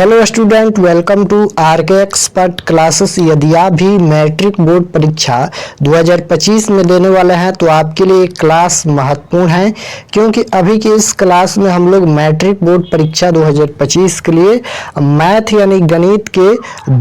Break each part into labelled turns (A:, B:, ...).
A: Hello student, welcome to RK expert classes. यदि आप भी मैट्रिक बोर्ड परीक्षा 2025 में देने वाले हैं तो आपके लिए क्लास महत्वपूर्ण है, क्योंकि अभी की इस क्लास में हम लोग मैट्रिक बोर्ड परीक्षा 2025 के लिए मैथ यानी गणित के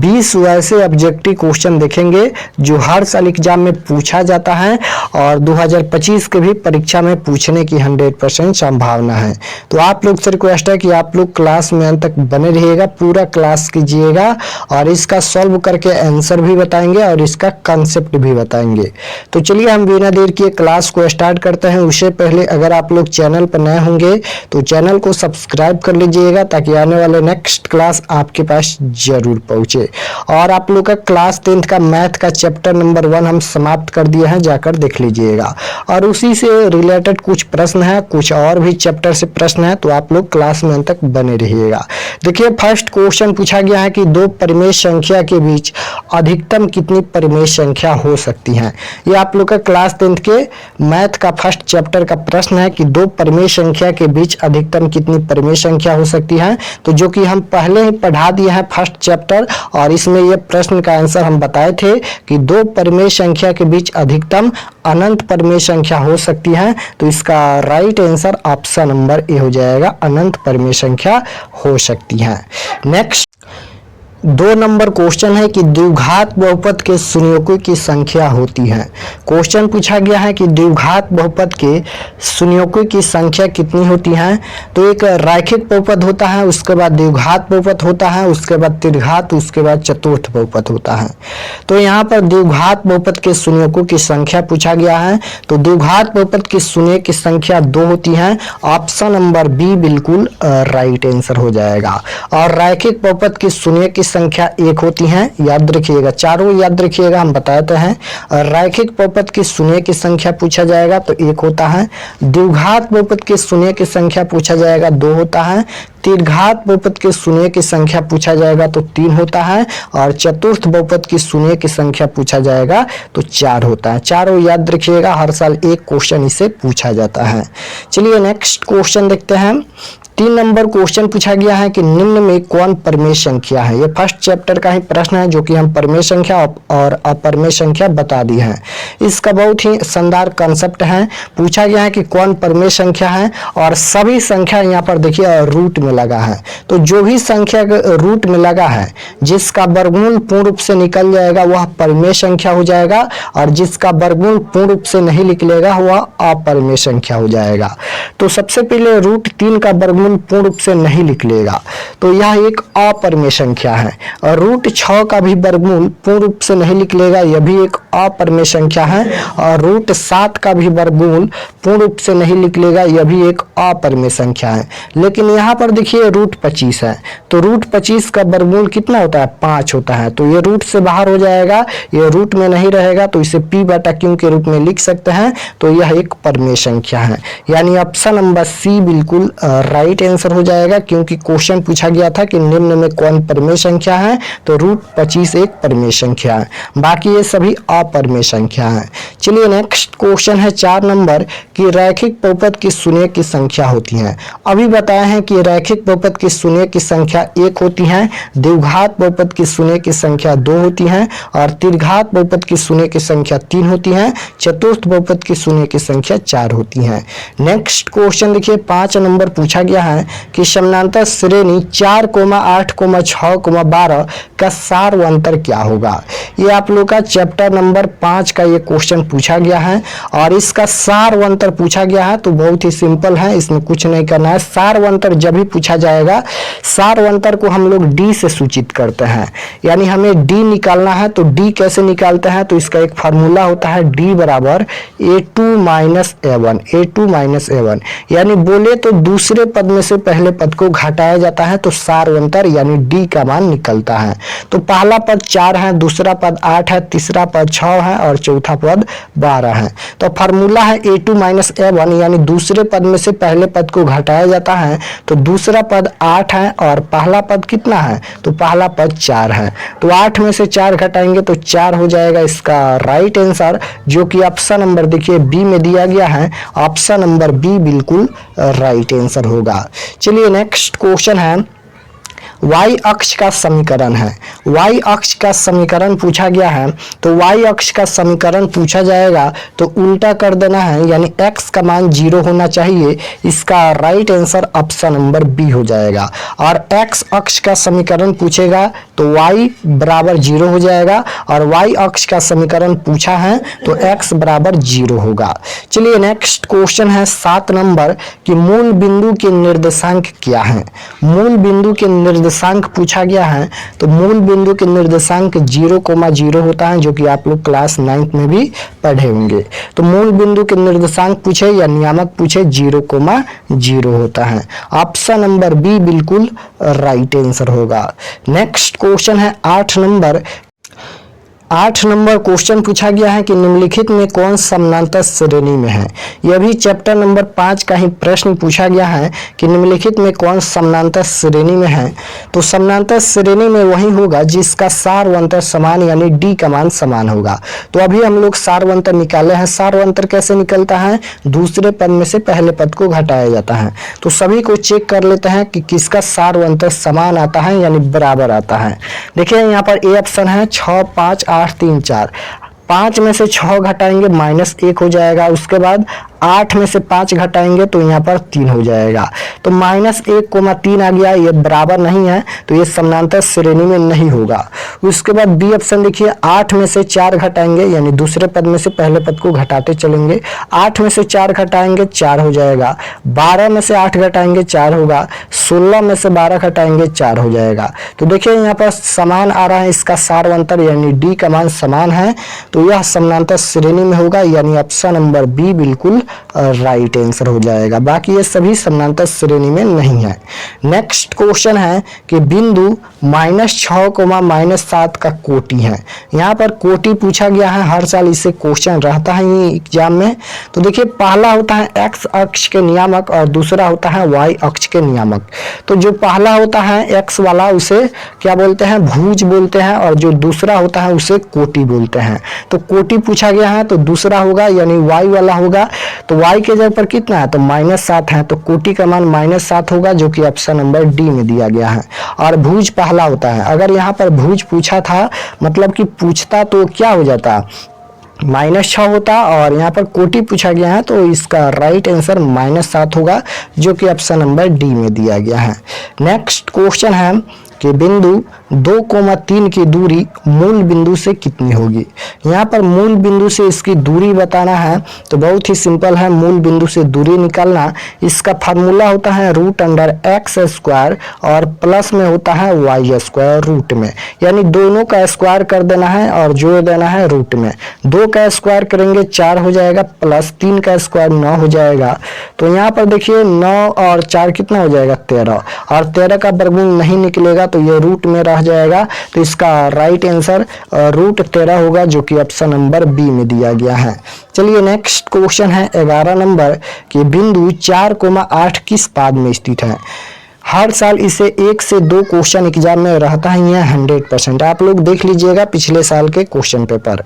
A: 20 वैसे ऑब्जेक्टिव क्वेश्चन देखेंगे जो हर साल एग्जाम में पूछा जाता है और 2025 के भी परीक्षा में पूछने की 100% संभावना है। तो आप लोग से रिक्वेस्ट है कि आप लोग क्लास में अंत तक बने रहिएगा, पूरा क्लास कीजिएगा और इसका सॉल्व करके आंसर भी बताएंगे और इसका कंसेप्ट भी बताएंगे। तो चलिए हम बिना देर किए क्लास को स्टार्ट करते हैं। उससे पहले अगर आप लोग चैनल पर नए होंगे तो चैनल को सब्सक्राइब कर लीजिएगा ताकि आने वाले नेक्स्ट क्लास आपके पास जरूर पहुंचे। और आप लोग का क्लास 10th का मैथ का चैप्टर नंबर 1 हम समाप्त कर दिए हैं, जाकर देख लीजिएगा। और उसी से रिलेटेड कुछ प्रश्न है, कुछ और भी चैप्टर से प्रश्न है, तो आप लोग क्लास में अंत तक बने रहिएगा। देखिए फर्स्ट क्वेश्चन पूछा गया है कि दो परिमेय संख्या के बीच अधिकतम कितनी परिमेय संख्या हो सकती है। ये आप लोग का क्लास 10th के मैथ का फर्स्ट चैप्टर का प्रश्न है कि दो परिमेय संख्या के बीच अधिकतम कितनी परिमेय संख्या हो सकती है। तो जो कि हम पहले ही पढ़ा दिए हैं फर्स्ट चैप्टर, और इसमें ये प्रश्न का आंसर हम बताए थे कि दो परिमेय संख्या के बीच अधिकतम अनंत परिमेय संख्या हो सकती है। तो इसका right answer option number A हो जाएगा, अनंत परिमेय संख्या हो सकती है। नेक्स्ट 2 नंबर क्वेश्चन है कि द्विघात बहुपद के संयोजकों की संख्या होती है। क्वेश्चन पूछा गया है कि द्विघात बहुपद के संयोजकों की संख्या कितनी होती है। तो एक रैखिक बहुपद होता है, उसके बाद द्विघात बहुपद होता है, उसके बाद त्रिघात, उसके बाद चतुर्थ बहुपद होता है। तो यहाँ पर द्विघात बहुपद के संयोजकों की संख्या पूछा गया है। तो द्विघात बहुपद के संयोग की संख्या 2 होती है, ऑप्शन नंबर बी बिल्कुल राइट आंसर हो जाएगा। और रैखिक बहुपद के संयोग की संख्या 1 होती है, याद रखिएगा, चारों याद रखिएगा, हम बताते हैं। रैखिक बहुपद के संयोग की संख्या पूछा जाएगा तो 1 होता है। द्विघात बहुपद के संयोग की संख्या पूछा जाएगा 2 होता है। त्रिघात बहुपद के संयोग की संख्या पूछा जाएगा तो 3 होता है। और चतुर्थ बहुपद की संयोग की संख्या पूछा जाएगा तो 4 होता है। चारों याद रखिएगा, हर साल एक क्वेश्चन इसे पूछा जाता है। चलिए नेक्स्ट क्वेश्चन देखते हैं। 3 नंबर क्वेश्चन पूछा गया है कि निम्न में कौन परिमेय संख्या है। ये फर्स्ट चैप्टर का ही प्रश्न है जो कि हम परिमेय संख्या और अपरिमेय संख्या बता दी है। इसका बहुत ही शानदार कंसेप्ट है। पूछा गया है कि कौन परिमेय संख्या है और सभी संख्या यहाँ पर देखिए रूट में लगा है। तो जो भी संख्या रूट में लगा है, जिसका वर्गमूल पूर्ण रूप से निकल जाएगा वह परिमेय संख्या हो जाएगा, और जिसका वर्गमूल पूर्ण रूप से नहीं निकलेगा वह अपरिमेय संख्या हो जाएगा। तो सबसे पहले रूट 3 का वर्गमूल पूर्ण रूप से नहीं निकलेगा तो यह एक अपरिमेय संख्या है। और रूट 6 का भी वर्गमूल पूर्ण रूप से नहीं निकलेगा, यह भी एक अपरिमेय संख्या है। और रूट 7 का भी वर्गमूल पूर्ण रूप से नहीं निकलेगा, यह भी एक अपरिमेय संख्या है। लेकिन यहाँ पर देखिए रूट 25 है, तो रूट 25 का वर्गमूल कितना होता है, 5 होता है। तो ये रूट से बाहर हो जाएगा, ये रूट में नहीं रहेगा, तो इसे p बटा q के रूप में लिख सकते हैं। तो यह एक परिमेय संख्या है, यानी ऑप्शन नंबर सी बिल्कुल राइट आंसर हो जाएगा, क्योंकि क्वेश्चन पूछा गया था कि निम्न में कौन परिमेय संख्या है। तो रूट 25 एक परिमेय संख्या है, बाकी ये सभी अपरिमेय संख्या है। चलिए नेक्स्ट क्वेश्चन है 4 नंबर कि रैखिक बहुपद की संयोग की संख्या होती है। अभी बताया है कि रैखिक बहुपद की संयोग की संख्या 1 होती है, द्विघात बहुपद की संयोग की संख्या 2 होती है, और त्रिघात बहुपद की संयोग की संख्या 3 होती है, चतुर्थ बहुपद की संयोग की संख्या 4 होती है। नेक्स्ट क्वेश्चन देखिए 5 नंबर पूछा गया है कि समानांतर श्रेणी 4, 8, 6, 12 का सार व अंतर क्या होगा। ये आप लोग का चैप्टर नंबर 5 का ये क्वेश्चन पूछा गया है, और इसका सार व अंतर पूछा गया है। तो बहुत ही सिंपल है, इसमें कुछ नहीं करना है। सार व अंतर जब भी पूछा जाएगा, सार व अंतर को हम लोग डी से सूचित करते हैं, यानी हमें डी निकालना है। तो डी कैसे निकालते हैं, तो इसका एक फार्मूला होता है डी बराबर a2 माइनस a1, यानी बोले तो दूसरे पद में से पहले पद को घटाया जाता है, तो सार व अंतर यानी डी का मान निकलता है। तो पहला पद 4 है, दूसरा पद 8 है, तीसरा पद 6 है और चौथा पद 12 है। तो फार्मूला है a2 माइनस a1, यानी दूसरे पद में से पहले पद को घटाया जाता है। तो दूसरा पद 8 है और पहला पद कितना है, तो पहला पद 4 है। तो 8 में से 4 घटाएंगे तो 4 हो जाएगा इसका राइट आंसर, जो कि ऑप्शन नंबर देखिए बी में दिया गया है। ऑप्शन नंबर बी बिल्कुल राइट आंसर होगा। चलिए नेक्स्ट क्वेश्चन है y अक्ष का समीकरण है। y अक्ष का समीकरण पूछा गया है तो y अक्ष का समीकरण पूछा जाएगा तो उल्टा कर देना है, यानी x का मान 0 होना चाहिए। इसका right answer option number B हो जाएगा। और x अक्ष का समीकरण पूछेगा तो y बराबर 0 हो जाएगा, और y अक्ष का समीकरण पूछा है तो x बराबर 0 होगा। चलिए नेक्स्ट क्वेश्चन है 7 नंबर कि मूल बिंदु के निर्देशांक क्या है। मूल बिंदु के निर्देशांक पूछा गया है तो मूल बिंदु के निर्देशांक 0,0 होता है, जो कि आप लोग क्लास 9 में भी पढ़े होंगे। तो मूल बिंदु के निर्देशांक पूछे या नियामक पूछे 0,0 होता है। ऑप्शन नंबर बी बिल्कुल राइट आंसर होगा। नेक्स्ट क्वेश्चन है 8 नंबर क्वेश्चन पूछा गया है कि निम्नलिखित में कौन समानांतर श्रेणी में है। यह भी चैप्टर नंबर 5 का ही प्रश्न पूछा गया है कि निम्नलिखित में कौन समानांतर श्रेणी में है। तो समानांतर श्रेणी में वही होगा जिसका सारवंतर समान, यानी डी का मान समान होगा। तो अभी हम लोग सारवंतर निकाले हैं। सारवंतर कैसे निकलता है, दूसरे पद में से पहले पद को घटाया जाता है। तो सभी को चेक कर लेते हैं कि किसका सारवंतर समान आता है, यानी बराबर आता है। देखिए यहाँ पर ए ऑप्शन है 6, 5, 8, 3, 4। 5 में से 6 घटाएंगे -1 हो जाएगा। उसके बाद 8 में से 5 घटाएंगे तो यहाँ पर 3 हो जाएगा। तो -1,3 आ गया, ये बराबर नहीं है तो ये समानांतर श्रेणी में नहीं होगा। उसके बाद बी ऑप्शन देखिए, 8 में से 4 घटाएंगे, यानी दूसरे पद में से पहले पद को घटाते चलेंगे। 8 में से 4 घटाएंगे 4 हो जाएगा। 12 में से 8 घटाएंगे 4 होगा। 16 में से 12 घटाएंगे 4 हो जाएगा। तो देखिए यहाँ पर समान आ रहा है, इसका सारवंतर यानी डी का मान समान है, तो यह समानांतर श्रेणी में होगा, यानी ऑप्शन नंबर बी बिल्कुल राइट आंसर हो जाएगा। बाकी ये सभी समानांतर श्रेणी में नहीं है। नेक्स्ट क्वेश्चन है कि बिंदु -6, -7 का कोटि है। यहाँ पर कोटि पूछा गया है, हर साल इससे क्वेश्चन रहता है ये एग्जाम में। तो देखिए पहला होता है x अक्ष के नियामक और दूसरा होता है y अक्ष के नियामक। तो जो पहला होता है x वाला उसे क्या बोलते हैं, भुज बोलते हैं, और जो दूसरा होता है उसे कोटि बोलते हैं। तो कोटि पूछा गया है तो दूसरा होगा, यानी y वाला होगा। तो y के जगह पर कितना है, तो -7 है, तो कोटि का मान -7 होगा, जो कि ऑप्शन नंबर डी में दिया गया है। और भुज पहला होता है। अगर यहाँ पर भुज पूछा था, मतलब कि पूछता तो क्या हो जाता, -6 होता, और यहाँ पर कोटि पूछा गया है तो इसका राइट आंसर -7 होगा, जो कि ऑप्शन नंबर डी में दिया गया है। नेक्स्ट क्वेश्चन है कि बिंदु 2,3 की दूरी मूल बिंदु से कितनी होगी। यहाँ पर मूल बिंदु से इसकी दूरी बताना है तो बहुत ही सिंपल है। मूल बिंदु से दूरी निकालना, इसका फार्मूला होता है √x² और प्लस में होता है y² रूट में, यानी दोनों का स्क्वायर कर देना है और जोड़ देना है रूट में। 2 का स्क्वायर करेंगे 4 हो जाएगा, प्लस 3 का स्क्वायर 9 हो जाएगा। तो यहाँ पर देखिए 9 और 4 कितना हो जाएगा, 13, और 13 का वर्गमूल नहीं निकलेगा तो ये रूट में रह जाएगा। तो इसका राइट आंसर √13 होगा, जो कि ऑप्शन नंबर बी में दिया गया है। चलिए नेक्स्ट क्वेश्चन है 11 नंबर कि बिंदु 4,8 किस पाद में स्थित है। हर साल इसे 1 से 2 क्वेश्चन एग्जाम में रहता ही है 100%। आप लोग देख लीजिएगा पिछले साल के क्वेश्चन पेपर।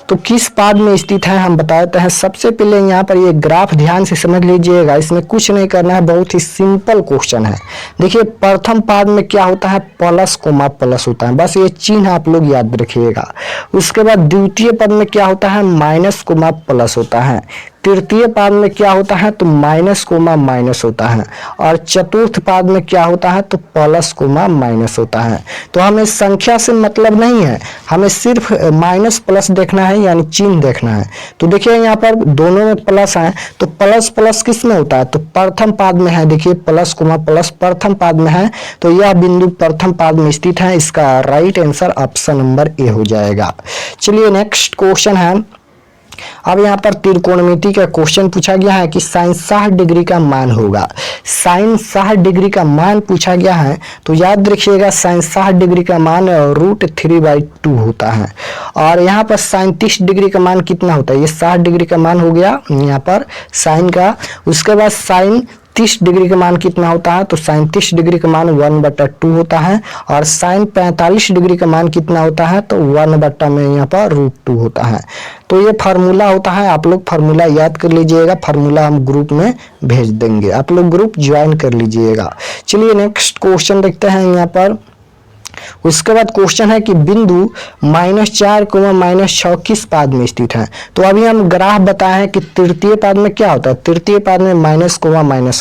A: तो किस पाद में स्थित है हम बताते हैं। सबसे पहले यहाँ पर ये ग्राफ ध्यान से समझ लीजिएगा, इसमें कुछ नहीं करना है, बहुत ही सिंपल क्वेश्चन है। देखिए प्रथम पाद में क्या होता है, प्लस कोमा प्लस होता है, बस ये चिन्ह आप लोग याद रखिएगा। उसके बाद द्वितीय पद में क्या होता है, माइनस कोमा प्लस होता है। तृतीय पाद में क्या होता है, तो माइनस कोमा माइनस होता है। और चतुर्थ पाद में क्या होता है, तो प्लस कोमा माइनस होता है। तो हमें संख्या से मतलब नहीं है, हमें सिर्फ माइनस प्लस देखना है, यानी चिन्ह देखना है। तो देखिए यहाँ पर दोनों में प्लस है, तो प्लस प्लस किस में होता है, तो प्रथम पाद में है। देखिए प्लस कोमा प्लस प्रथम पाद में है, तो यह बिंदु प्रथम पाद में स्थित है। इसका right answer option number A हो जाएगा। चलिए नेक्स्ट क्वेश्चन है, अब यहाँ पर त्रिकोणमिति का क्वेश्चन पूछा गया है कि sin 60 डिग्री का मान होगा। sin 60 डिग्री का मान पूछा गया है तो याद रखिएगा sin 60 डिग्री का मान √3/2 होता है। और यहाँ पर sin 30 डिग्री का मान कितना होता है, ये 60 डिग्री का मान हो गया यहाँ पर sin का। उसके बाद sin 30 डिग्री का मान कितना होता है, तो साइन 30 डिग्री का मान 1/2 होता है। और साइन 45 डिग्री का मान कितना होता है, तो 1 में यहाँ पर √2 होता है। तो ये फार्मूला होता है, आप लोग फार्मूला याद कर लीजिएगा, फार्मूला हम ग्रुप में भेज देंगे, आप लोग ग्रुप ज्वाइन कर लीजिएगा। चलिए नेक्स्ट क्वेश्चन देखते हैं यहाँ पर। उसके बाद क्वेश्चन है कि बिंदु -4, -6 किस पाद में स्थित है। तो अभी हम ग्राफ बताए हैं कि तृतीय पाद में क्या होता है, तृतीय पाद में माइनस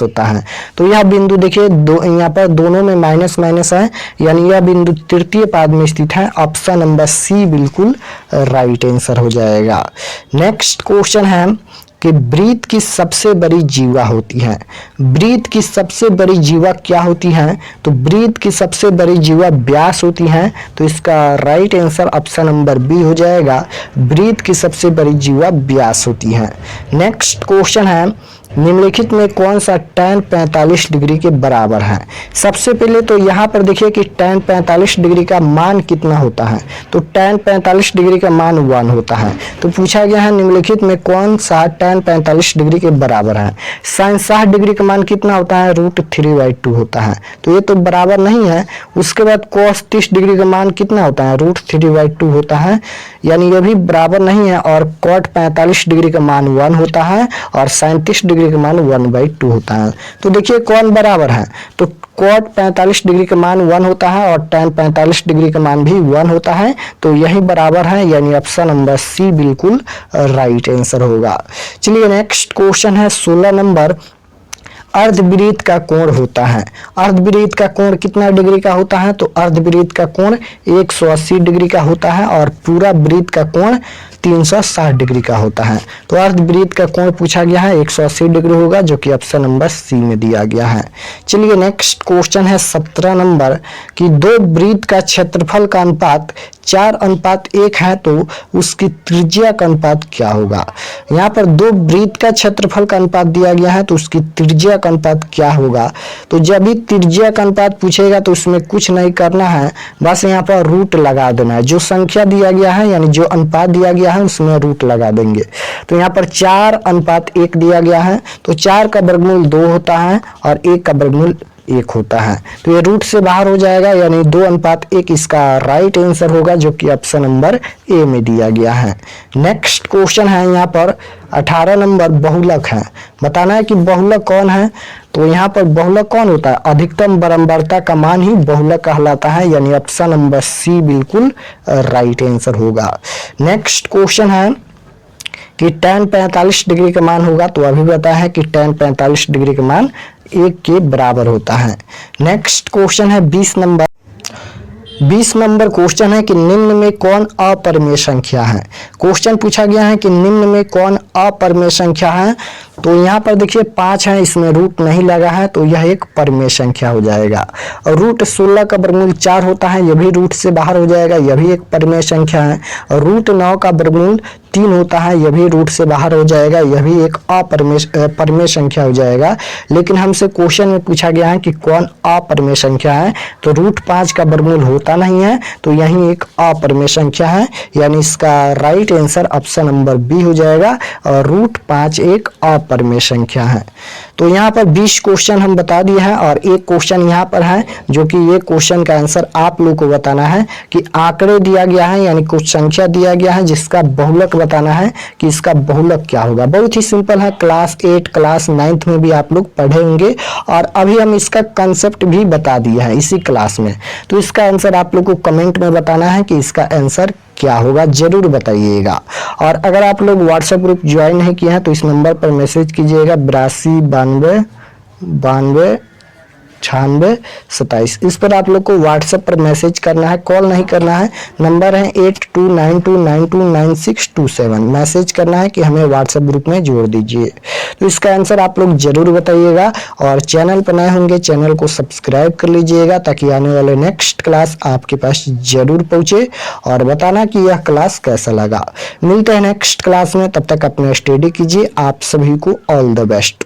A: होता है। तो यह बिंदु देखिए यहाँ पर दोनों में माइनस माइनस है, यानी यह बिंदु तृतीय पाद में स्थित है। ऑप्शन नंबर सी बिल्कुल राइट आंसर हो जाएगा। नेक्स्ट क्वेश्चन है कि वृत्त की सबसे बड़ी जीवा होती है। वृत्त की सबसे बड़ी जीवा क्या होती है, तो वृत्त की सबसे बड़ी जीवा व्यास होती है। तो इसका right answer option number B हो जाएगा, वृत्त की सबसे बड़ी जीवा व्यास होती है। नेक्स्ट क्वेश्चन है निम्नलिखित में कौन सा tan 45 डिग्री के बराबर है। सबसे पहले तो यहाँ पर देखिए कि tan 45 डिग्री का मान कितना होता है, तो tan 45 डिग्री का मान 1 होता है। तो पूछा गया है निम्नलिखित में कौन सा tan 45 डिग्री के बराबर है। sin 60 डिग्री का मान कितना होता है, √3/2 होता है। तो ये तो बराबर नहीं है। उसके बाद cos 30 डिग्री का मान कितना होता है, √3/2 होता है, यानी ये भी बराबर नहीं है। और cot 45 डिग्री का मान 1 होता है और sin 30 डिग्री का मान 1/2 होता है। तो देखिए कौन बराबर है, तो cot 45 डिग्री का मान 1 होता है और tan 45 डिग्री का मान भी 1 होता है। तो यही बराबर है, यानी ऑप्शन नंबर सी बिल्कुल राइट आंसर होगा। चलिए नेक्स्ट क्वेश्चन है 16 नंबर। अर्धवृत्त का कोण होता है। अर्धवृत्त का कोण कितना डिग्री का होता है, तो अर्धवृत्त का कोण 180 डिग्री का होता है और पूरा वृत्त का कोण 360 डिग्री का होता है। तो अर्धवृत्त का कोण पूछा गया है 180 डिग्री होगा, जो कि ऑप्शन नंबर सी में दिया गया है। चलिए नेक्स्ट क्वेश्चन है 17 नंबर कि दो वृत्त का क्षेत्रफल का अनुपात 4:1 है, तो उसकी त्रिज्या का अनुपात क्या होगा। यहाँ पर दो वृत्त का क्षेत्रफल का अनुपात दिया गया है, तो उसकी त्रिज्या का अनुपात क्या होगा। तो जब भी त्रिज्या का अनुपात पूछेगा तो उसमें कुछ नहीं करना है, बस यहाँ पर रूट लगा देना है। जो संख्या दिया गया है यानी जो अनुपात दिया गया है उसमें रूट लगा देंगे। तो यहाँ पर 4:1 दिया गया है, तो 4 का वर्गमूल 2 होता है और 1 का वर्गमूल 1 होता है। तो ये रूट से बाहर हो जाएगा, यानी 2:1 इसका राइट आंसर होगा, जो कि ऑप्शन नंबर ए में दिया गया है। नेक्स्ट क्वेश्चन है यहाँ पर 18 नंबर बहुलक है। बताना है कि बहुलक कौन है। तो यहाँ पर बहुलक कौन होता है, अधिकतम बारंबारता का मान ही बहुलक कहलाता है, यानी ऑप्शन नंबर सी बिल्कुल राइट आंसर होगा। नेक्स्ट क्वेश्चन है कि tan 45 डिग्री का मान होगा, तो अभी बताया है कि tan 45 डिग्री का मान 1 के बराबर होता है। नेक्स्ट क्वेश्चन है 20 नंबर। 20 नंबर क्वेश्चन है कि निम्न में कौन अपरिमेय संख्या है। क्वेश्चन पूछा गया है कि निम्न में कौन अपरिमेय संख्या है। तो यहाँ पर देखिए 5 है, इसमें रूट नहीं लगा है, तो यह एक परिमेय संख्या हो जाएगा। और रूट 16 का वर्गमूल 4 होता है, यह भी रूट से बाहर हो जाएगा, यह भी एक परिमेय संख्या है। और रूट 9 का वर्गमूल 3 होता है, यह भी रूट से बाहर हो जाएगा, यह भी एक अपरिमेय संख्या हो जाएगा। लेकिन हमसे क्वेश्चन में पूछा गया है कि कौन अपरिमेय संख्या है, तो रूट 5 का वर्गमूल होता नहीं है, तो यही एक अपरिमेय संख्या है, यानी इसका right answer option number B हो जाएगा। और रूट 5 एक अपरिमेय संख्या है। तो यहाँ पर 20 क्वेश्चन हम बता दिए हैं और एक क्वेश्चन यहाँ पर है, जो कि ये क्वेश्चन का आंसर आप लोग को बताना है कि आंकड़े दिया गया है, यानी कुछ संख्या दिया गया है जिसका बहुलक बताना है कि इसका बहुलक क्या होगा। बहुत ही सिंपल है, क्लास 8 क्लास 9 में भी आप लोग पढ़े होंगे और अभी हम इसका कंसेप्ट भी बता दिया है इसी क्लास में। तो इसका आंसर आप लोग को कमेंट में बताना है कि इसका आंसर क्या होगा, जरूर बताइएगा। और अगर आप लोग व्हाट्सएप ग्रुप ज्वाइन नहीं किए हैं तो इस नंबर पर मैसेज कीजिएगा 82 92 92 27। इस पर आप लोग को व्हाट्सएप पर मैसेज करना है, कॉल नहीं करना है। नंबर है 8292929627। मैसेज करना है कि हमें व्हाट्सएप ग्रुप में जोड़ दीजिए। तो इसका आंसर आप लोग जरूर बताइएगा। और चैनल पर नए होंगे चैनल को सब्सक्राइब कर लीजिएगा, ताकि आने वाले नेक्स्ट क्लास आपके पास जरूर पहुंचे। और बताना कि यह क्लास कैसा लगा। मिलते हैं नेक्स्ट क्लास में, तब तक अपना स्टडी कीजिए। आप सभी को ऑल द बेस्ट।